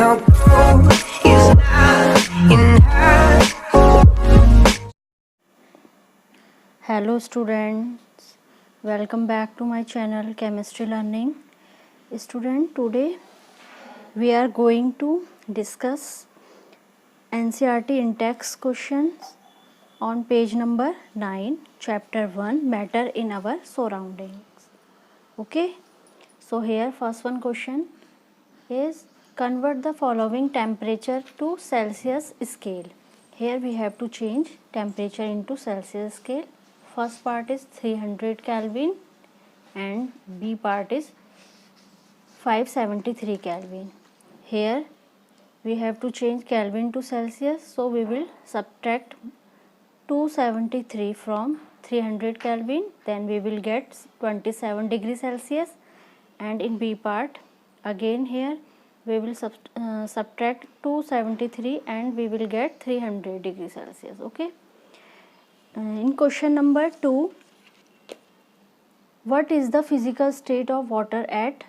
our growth is not in her. Hello students, welcome back to my channel Chemistry Learning. Student, today we are going to discuss NCERT in-text questions on page number 9, chapter 1, matter in our surroundings. Okay, so here first one question is convert the following temperature to Celsius scale. Here we have to change temperature into Celsius scale. First part is 300 Kelvin and B part is 573 Kelvin. Here we have to change Kelvin to Celsius, so we will subtract 273 from 300 Kelvin, then we will get 27 degrees Celsius. And in B part, again here we will subtract 273 and we will get 300 degrees Celsius. Okay. In question number 2, what is the physical state of water at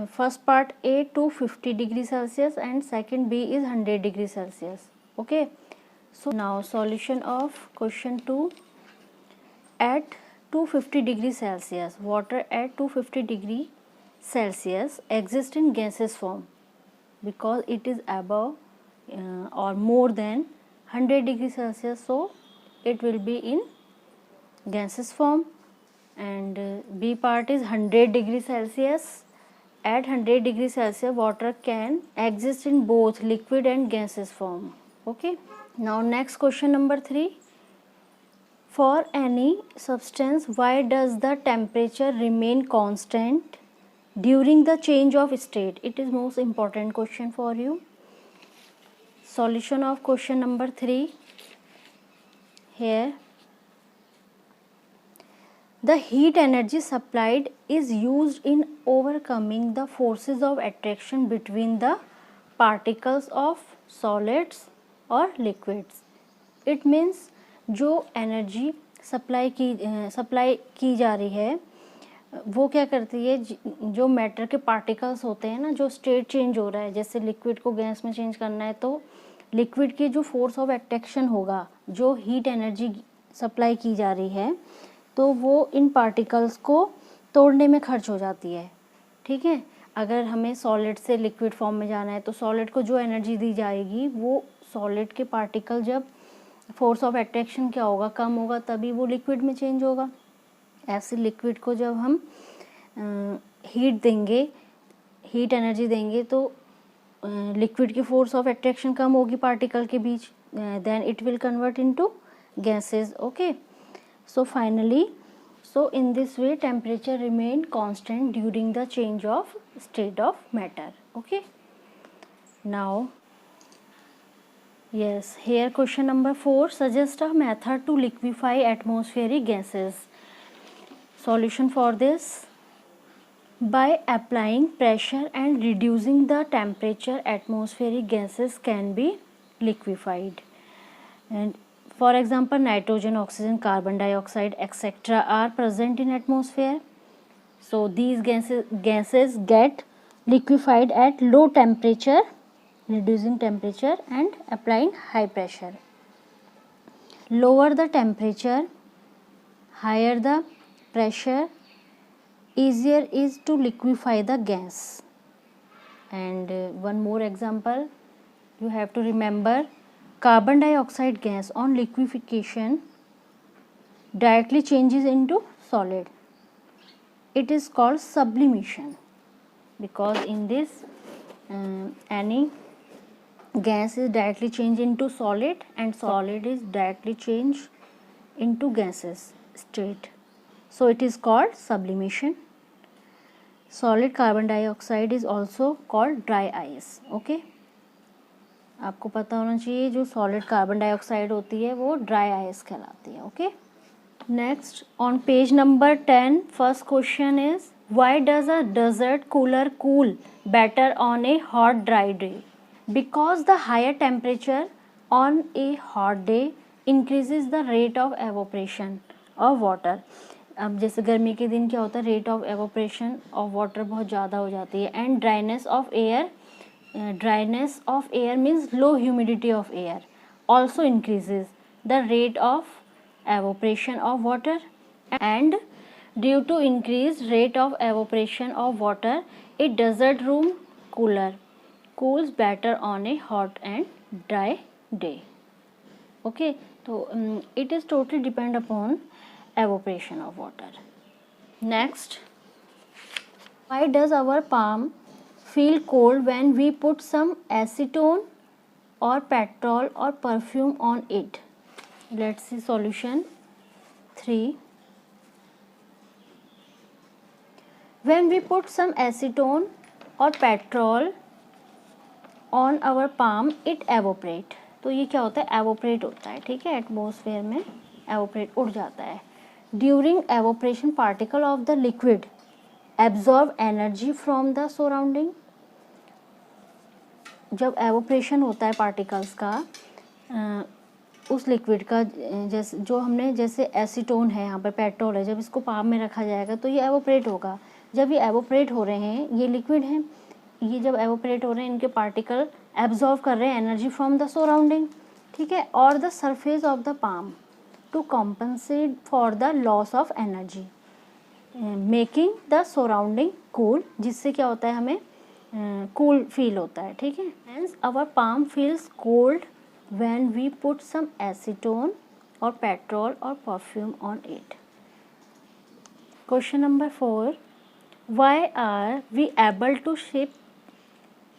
first part A 250 degrees Celsius and second B is 100 degrees Celsius. Okay. So now solution of question 2. At 250 degrees Celsius, water at 250 degree Celsius exists in gaseous form because it is above or more than 100 degrees Celsius, so it will be in gaseous form. And B part is 100 degrees Celsius. At 100 degrees Celsius, water can exist in both liquid and gaseous form. Okay. Now next question number 3. For any substance, why does the temperature remain constant during the change of state? It is most important question for you. Solution of question number 3. Here, the heat energy supplied is used in overcoming the forces of attraction between the particles of solids or liquids. It means जो energy supply की जा रही है वो क्या करती है, जो मैटर के पार्टिकल्स होते हैं ना, जो स्टेट चेंज हो रहा है, जैसे लिक्विड को गैस में चेंज करना है तो लिक्विड की जो फोर्स ऑफ अट्रैक्शन होगा, जो हीट एनर्जी सप्लाई की जा रही है, तो वो इन पार्टिकल्स को तोड़ने में खर्च हो जाती है. ठीक है. अगर हमें सॉलिड से लिक्विड फॉर्म में जाना है तो सॉलिड को जो एनर्जी दी जाएगी वो सॉलिड के पार्टिकल जब फोर्स ऑफ अट्रैक्शन क्या होगा, कम होगा, तभी वो लिक्विड में चेंज होगा. ऐसे लिक्विड को जब हम हीट देंगे, हीट एनर्जी देंगे, तो लिक्विड की फोर्स ऑफ अट्रैक्शन कम होगी पार्टिकल के बीच, then it will convert into gases. Okay. So finally, so in this way temperature remain constant during the change of state of matter. Okay. Now yes, here question number 4, suggest a method to liquefy atmospheric gases. Solution for this: by applying pressure and reducing the temperature, atmospheric gases can be liquefied. And for example, nitrogen, oxygen, carbon dioxide, etc. are present in atmosphere. So these gases get liquefied at low temperature, reducing temperature and applying high pressure. Lower the temperature, higher the pressure, easier is to liquefy the gas. And one more example you have to remember: carbon dioxide gas on liquefaction directly changes into solid. It is called sublimation, because in this any gas is directly changed into solid and solid is directly changed into gases state, so it is called sublimation. Solid carbon dioxide is also called dry ice. Okay. आपको पता होना चाहिए जो solid carbon dioxide होती है वो dry ice कहलाती है. Okay. Next, on page number 10, first question is why does a desert cooler cool better on a hot dry day? Because the higher temperature on a hot day increases the rate of evaporation of water. अब जैसे गर्मी के दिन क्या होता है, rate of evaporation of water बहुत ज़्यादा हो जाती है, and dryness of air dryness of air means low humidity of air also increases the rate of evaporation of water, and due to increased rate of evaporation of water, a desert room cooler cools better on a hot and dry day. Okay, so it is totally depend upon evaporation of water. Next, why does our palm feel cold when we put some acetone or petrol or perfume on it? Let's see solution 3. When we put some acetone or petrol on our palm, it evaporate. तो ये क्या होता है, evaporate होता है, ठीक है, atmosphere में एवोपरेट उड़ जाता है. During evaporation particle of the liquid absorb energy from the surrounding. जब एवोपरेशन होता है पार्टिकल्स का उस लिक्विड का, जैसे जो हमने जैसे एसीटोन है यहाँ पर, पेट्रोल है, जब इसको पाम में रखा जाएगा तो ये एवोपरेट होगा. जब ये एवोपरेट हो रहे हैं, ये लिक्विड हैं, ये जब एवोपरेट हो रहे हैं इनके पार्टिकल एब्जॉर्व कर रहे हैं एनर्जी फ्रॉम द सराउंडिंग, ठीक है, और the surface of the palm to compensate for the loss of energy making the surrounding cool, जिससे क्या होता है, हमें कूल फील होता है, ठीक है. Hence our palm feels cold when we put some acetone or petrol or perfume on it. Question number 4. Why are we able to sip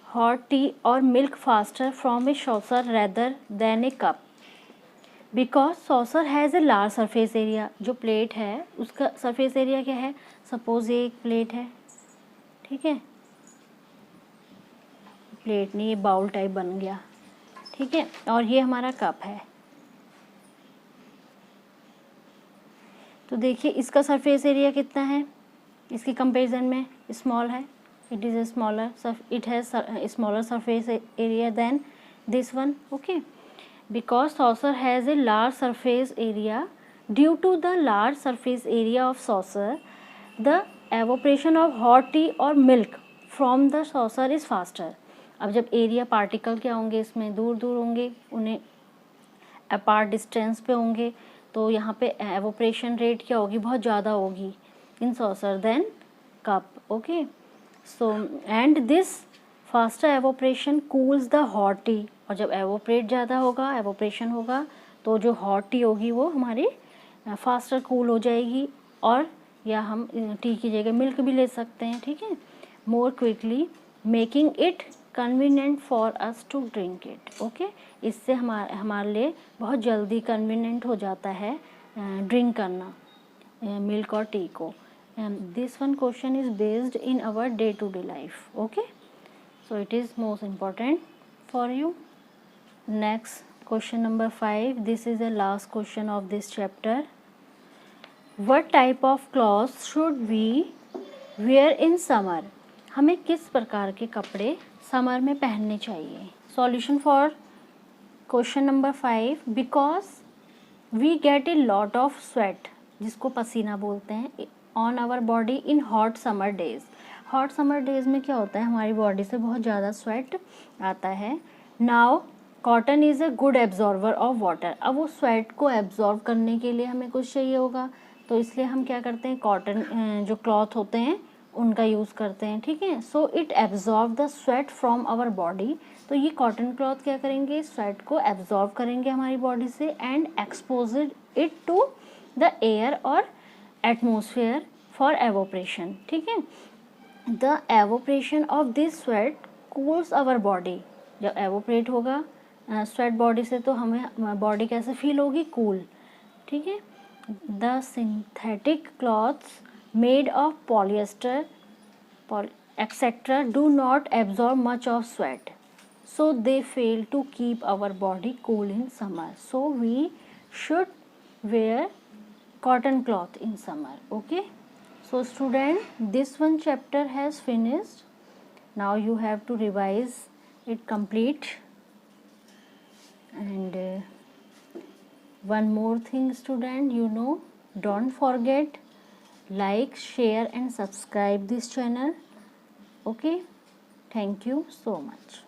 hot tea or milk faster from a saucer rather than a cup? Because saucer has a large surface area. जो plate है उसका surface area क्या है, suppose ये एक plate है, ठीक है, प्लेट नहीं, ये बाउल टाइप बन गया, ठीक है, और ये हमारा कप है. तो देखिए इसका सरफेस एरिया कितना है, इसके कंपेरिजन में स्मॉल है. It is a smaller, it has a smaller surface area than this one. Okay, because saucer has a large surface area, due to the large surface area of saucer, the evaporation of hot tea or milk from the saucer is faster. अब जब area particle क्या होंगे, इसमें दूर दूर होंगे, उन्हें apart distance पे होंगे, तो यहाँ पे एवोपरेशन रेट क्या होगी, बहुत ज़्यादा होगी in saucer than cup. Okay, so and this faster evaporation cools the hot tea, और जब एवोपरेट ज़्यादा होगा, एवोपरेशन होगा, तो जो हॉट टी होगी वो हमारी फास्टर कूल हो जाएगी, और या हम टी की जगह मिल्क भी ले सकते हैं, ठीक है, more quickly making it convenient for us to drink it. Okay, इससे हमारे लिए बहुत जल्दी कन्वीनियंट हो जाता है ड्रिंक करना मिल्क और टी को. This one question is based in our day-to-day life. Okay, so it is most important for you. Next, question number 5. This is the last question of this chapter. What type of clothes should we wear in summer? हमें किस प्रकार के कपड़े summer में पहनने चाहिए? Solution for question number 5. Because we get a lot of sweat, जिसको पसीना बोलते हैं, on our body in hot summer days. Hot summer days में क्या होता है, हमारी बॉडी से बहुत ज़्यादा स्वेट आता है. Now cotton is a good absorber of water. अब वो स्वेट को एब्जॉर्व करने के लिए हमें कुछ चाहिए होगा, तो इसलिए हम क्या करते हैं, कॉटन जो क्लॉथ होते हैं उनका यूज़ करते हैं, ठीक है. So it absorb the sweat from our body. तो ये कॉटन क्लॉथ क्या करेंगे, स्वेट को एब्जॉर्व करेंगे हमारी बॉडी से and expose it to the air और एटमोसफेयर फॉर एवोपरेशन, ठीक है. The evaporation of this sweat cools our body. जब एवोपरेट होगा स्वेट बॉडी से, तो हमें बॉडी कैसे फील होगी, कूल, ठीक है. The synthetic clothes made of polyester etcetera do not absorb much of sweat, so they fail to keep our body cool in summer. So we should wear cotton cloth in summer. Okay, so student, this one chapter has finished. Now you have to revise it complete. And one more thing student, you know, don't forget like, share and subscribe this channel. Okay, Thank you so much.